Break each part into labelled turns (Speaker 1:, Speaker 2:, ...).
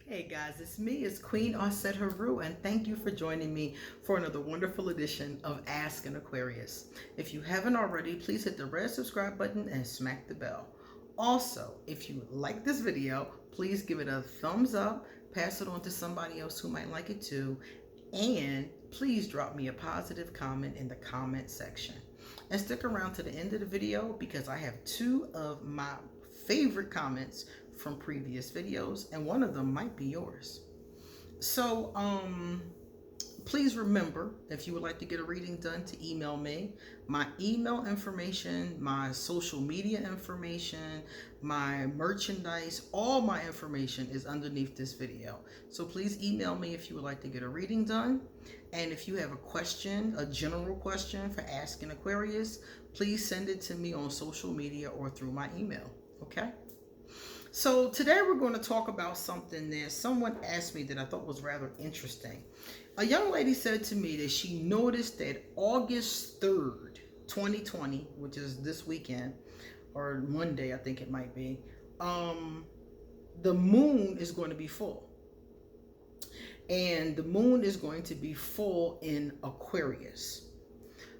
Speaker 1: Hey guys, it's me, it's Queen Auset-heru, and thank you for joining me for another wonderful edition of Ask an Aquarius. If you haven't already, please hit the red subscribe button and smack the bell. Also, if you like this video, please give it a thumbs up, pass it on to somebody else who might like it too, and please drop me a positive comment in the comment section. And stick around to the end of the video because I have two of my favorite comments from previous videos, and one of them might be yours. So please remember, if you would like to get a reading done, to email me. My email information, my social media information, my merchandise, all my information is underneath this video. So please email me if you would like to get a reading done. And if you have a question, a general question for Asking Aquarius, please send it to me on social media or through my email, okay? So today we're going to talk about something that someone asked me that I thought was rather interesting. A young lady said to me that she noticed that August 3rd, 2020, which is this weekend, or Monday, I think it might be, the moon is going to be full. And the moon is going to be full in Aquarius.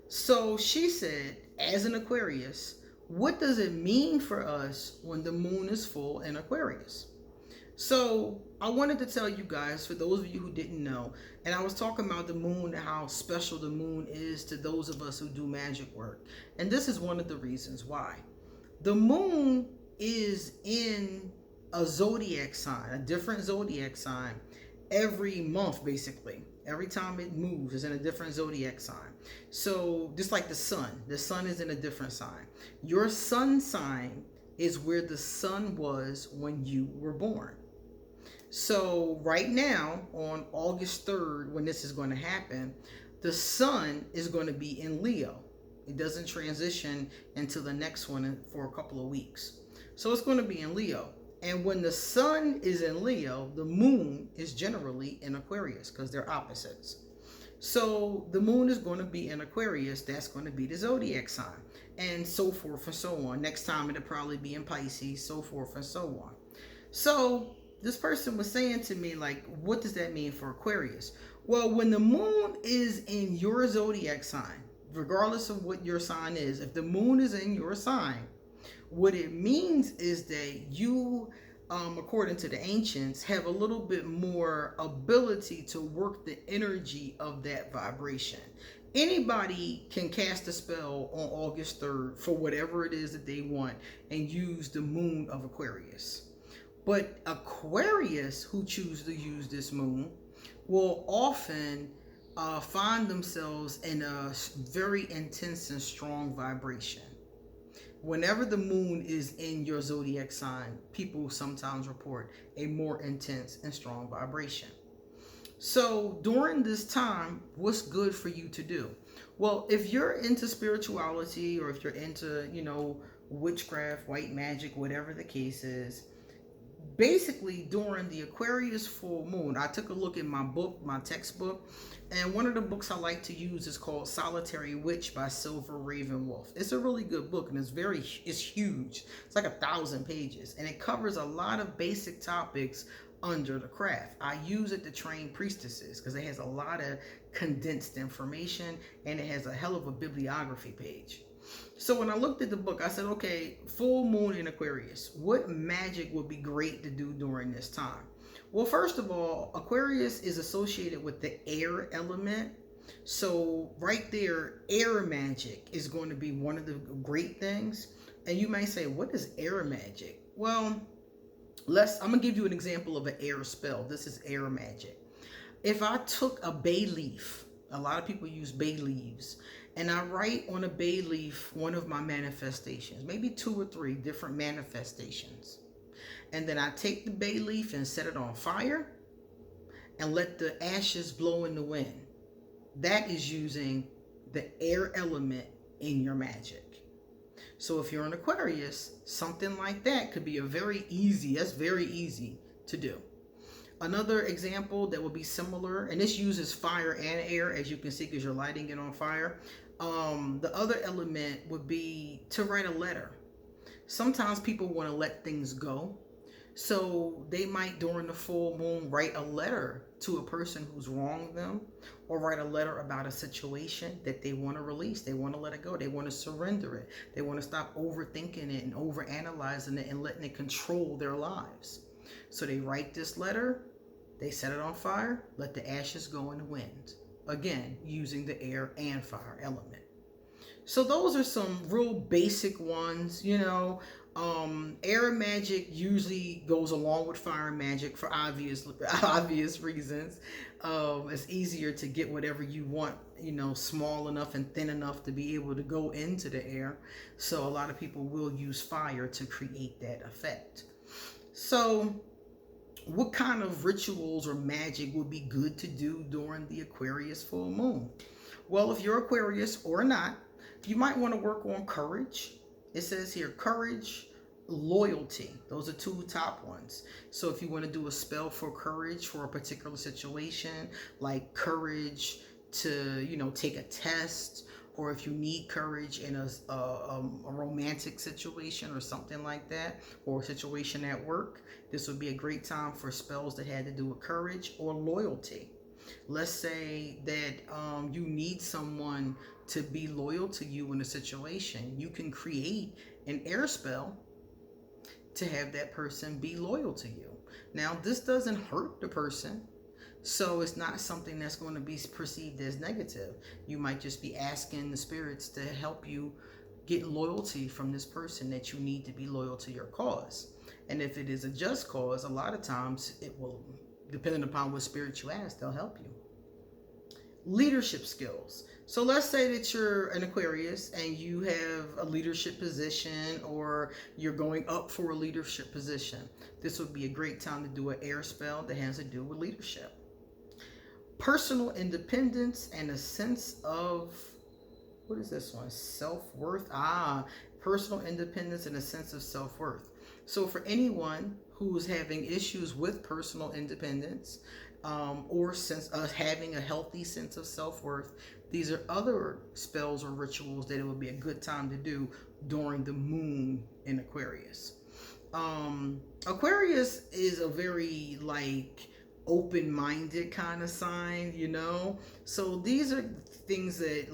Speaker 1: So she said, as an Aquarius, what does it mean for us when the moon is full in Aquarius? So I wanted to tell you guys, for those of you who didn't know, and I was talking about the moon and how special the moon is to those of us who do magic work. And this is one of the reasons why. The moon is in a zodiac sign, a different zodiac sign, every month basically. Every time it moves, it's in a different zodiac sign. So just like the sun is in a different sign. Your sun sign is where the sun was when you were born. So right now, on August 3rd, when this is going to happen, the sun is going to be in Leo. It doesn't transition until the next one for a couple of weeks. So it's going to be in Leo. And when the sun is in Leo, the moon is generally in Aquarius because they're opposites. So the moon is going to be in Aquarius. That's going to be the zodiac sign, and so forth and so on. Next time it'll probably be in Pisces, so forth and so on. So this person was saying to me, like, what does that mean for Aquarius? Well, when the moon is in your zodiac sign, regardless of what your sign is, if the moon is in your sign, what it means is that you, according to the ancients, have a little bit more ability to work the energy of that vibration. Anybody can cast a spell on August 3rd for whatever it is that they want and use the moon of Aquarius. But Aquarius, who choose to use this moon, will often find themselves in a very intense and strong vibration. Whenever the moon is in your zodiac sign, people sometimes report a more intense and strong vibration. So during this time, what's good for you to do? Well, if you're into spirituality, or if you're into, witchcraft, white magic, whatever the case is, basically during the Aquarius full moon, I took a look in my book, my textbook, and one of the books I like to use is called Solitary Witch by Silver Raven Wolf. It's a really good book, and it's huge. It's like 1,000 pages, and it covers a lot of basic topics under the craft. I use it to train priestesses because it has a lot of condensed information, and it has a hell of a bibliography page. So when I looked at the book, I said, okay, full moon in Aquarius, what magic would be great to do during this time? Well, first of all, Aquarius is associated with the air element. So right there, air magic is going to be one of the great things. And you may say, what is air magic? Well, I'm going to give you an example of an air spell. This is air magic. If I took a bay leaf, a lot of people use bay leaves, and I write on a bay leaf one of my manifestations, maybe 2 or 3 different manifestations. And then I take the bay leaf and set it on fire and let the ashes blow in the wind. That is using the air element in your magic. So if you're an Aquarius, something like that could be that's very easy to do. Another example that would be similar, and this uses fire and air, as you can see, because you're lighting it on fire. The other element would be to write a letter. Sometimes people want to let things go. So they might, during the full moon, write a letter to a person who's wronged them, or write a letter about a situation that they want to release. They want to let it go. They want to surrender it. They want to stop overthinking it and overanalyzing it and letting it control their lives. So they write this letter, they set it on fire, let the ashes go in the wind. Again, using the air and fire element. So those are some real basic ones, Air magic usually goes along with fire magic for obvious reasons. It's easier to get whatever you want, small enough and thin enough to be able to go into the air. So a lot of people will use fire to create that effect. So what kind of rituals or magic would be good to do during the Aquarius full moon? Well, if you're Aquarius or not, you might want to work on courage. It says here, courage, loyalty. Those are two top ones. So if you want to do a spell for courage for a particular situation, like courage to, take a test, or if you need courage in a romantic situation or something like that, or a situation at work, this would be a great time for spells that had to do with courage or loyalty. Let's say that you need someone to be loyal to you in a situation. You can create an air spell to have that person be loyal to you. Now, this doesn't hurt the person, so it's not something that's going to be perceived as negative. You might just be asking the spirits to help you get loyalty from this person that you need to be loyal to your cause. And if it is a just cause, a lot of times it will, depending upon what spirit you ask, they'll help you. Leadership skills. So let's say that you're an Aquarius and you have a leadership position, or you're going up for a leadership position. This would be a great time to do an air spell that has to do with leadership. Personal independence and a sense of, what is this one? Self-worth. Personal independence and a sense of self-worth. So for anyone who's having issues with personal independence, or sense of having a healthy sense of self-worth, these are other spells or rituals that it would be a good time to do during the moon in Aquarius. Aquarius is a very open-minded kind of sign, so these are things that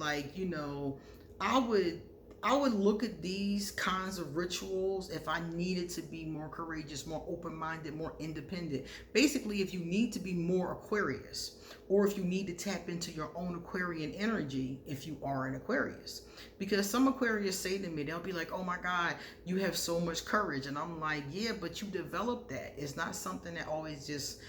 Speaker 1: I would look at these kinds of rituals if I needed to be more courageous, more open-minded, more independent. Basically, if you need to be more Aquarius, or if you need to tap into your own Aquarian energy if you are an Aquarius. Because some Aquarius say to me, they'll be like, oh my God, you have so much courage. And I'm like, yeah, but you develop that. It's not something that always just,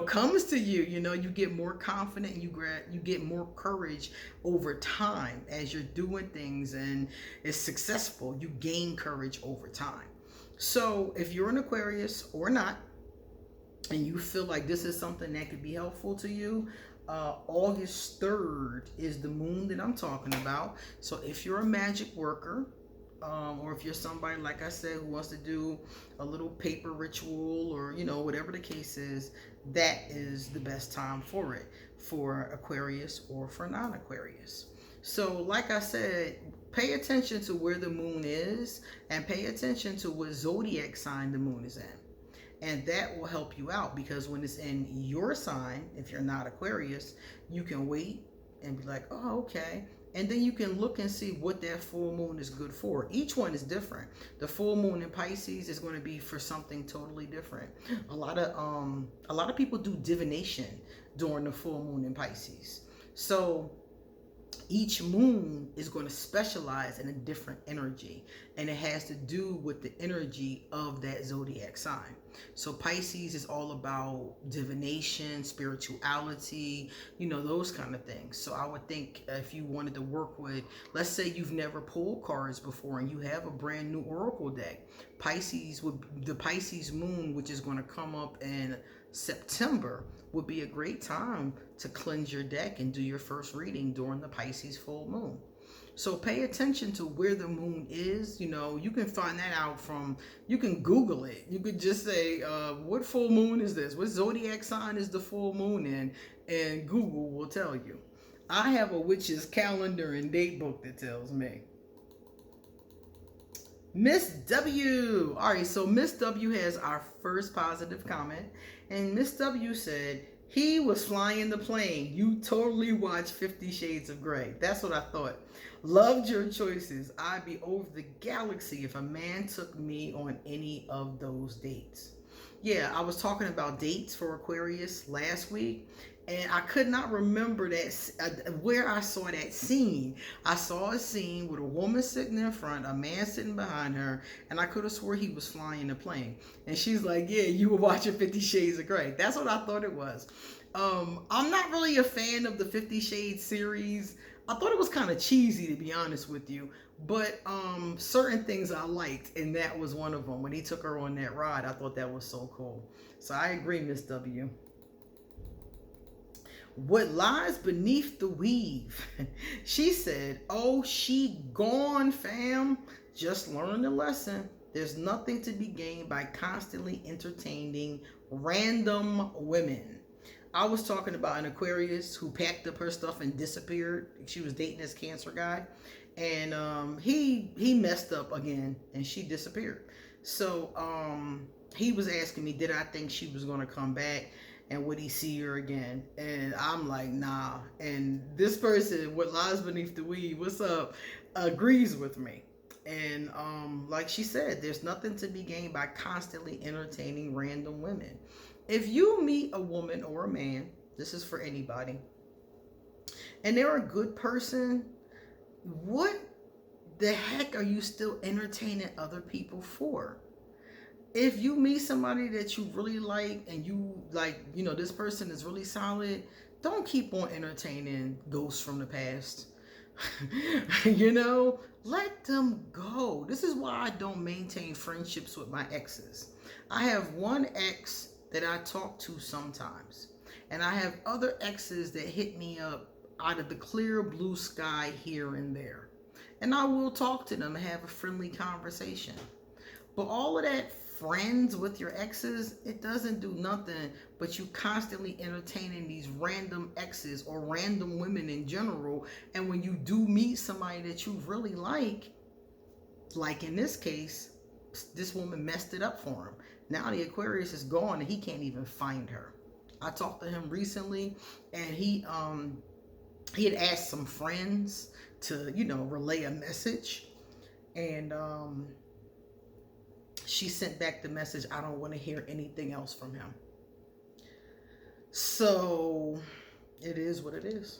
Speaker 1: comes to you. You get more confident and you get more courage over time as you're doing things and it's successful. You gain courage over time. So if you're an Aquarius or not, and you feel like this is something that could be helpful to you, August 3rd is the moon that I'm talking about. So if you're a magic worker, or if you're somebody, like I said, who wants to do a little paper ritual, or whatever the case is, that is the best time for it, for Aquarius or for non-Aquarius. So like I said, pay attention to where the moon is, and pay attention to what zodiac sign the moon is in. And that will help you out, because when it's in your sign, if you're not Aquarius, you can wait and be like, oh, okay. And then you can look and see what that full moon is good for. Each one is different. The full moon in Pisces is going to be for something totally different. A lot of people do divination during the full moon in Pisces. So each moon is going to specialize in a different energy, and it has to do with the energy of that zodiac sign. So Pisces is all about divination, spirituality, those kind of things. So I would think if you wanted to work with, let's say you've never pulled cards before and you have a brand new oracle deck, the Pisces moon, which is going to come up in September, would be a great time to cleanse your deck and do your first reading during the Pisces full moon. So pay attention to where the moon is. You can find that out you can Google it. You could just say, what full moon is this? What zodiac sign is the full moon in? And Google will tell you. I have a witch's calendar and date book that tells me. Miss W. All right, so Miss W has our first positive comment. And Miss W said, he was flying the plane. You totally watched 50 Shades of Grey. That's what I thought. Loved your choices. I'd be over the galaxy if a man took me on any of those dates. Yeah, I was talking about dates for Aquarius last week, and I could not remember where I saw that scene. I saw a scene with a woman sitting in front, a man sitting behind her, and I could have swore he was flying the plane. And she's like, "Yeah, you were watching 50 Shades of Grey." That's what I thought it was. I'm not really a fan of the 50 Shades series. I thought it was kind of cheesy, to be honest with you. But certain things I liked, and that was one of them. When he took her on that ride, I thought that was so cool. So I agree, Miss W. What lies beneath the weave? She said, "Oh, she gone, fam. Just learn the lesson. There's nothing to be gained by constantly entertaining random women." I was talking about an Aquarius who packed up her stuff and disappeared. She was dating this Cancer guy, and he messed up again, and she disappeared. So he was asking me, did I think she was going to come back, and would he see her again? And I'm like, nah. And this person, what lies beneath the weave, what's up, agrees with me. And like she said, there's nothing to be gained by constantly entertaining random women. If you meet a woman or a man, this is for anybody, and they're a good person, what the heck are you still entertaining other people for? If you meet somebody that you really like, and you like, this person is really solid, don't keep on entertaining ghosts from the past. Let them go. This is why I don't maintain friendships with my exes. I have one ex that I talk to sometimes, and I have other exes that hit me up out of the clear blue sky here and there, and I will talk to them and have a friendly conversation. But all of that friends with your exes, it doesn't do nothing but you constantly entertaining these random exes or random women in general. And when you do meet somebody that you really like in this case, this woman messed it up for him. Now the Aquarius is gone and he can't even find her. I talked to him recently, and he had asked some friends to relay a message, and she sent back the message, "I don't want to hear anything else from him." So it is what it is.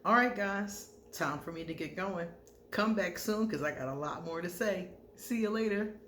Speaker 1: All right, guys, time for me to get going. Come back soon because I got a lot more to say. See you later.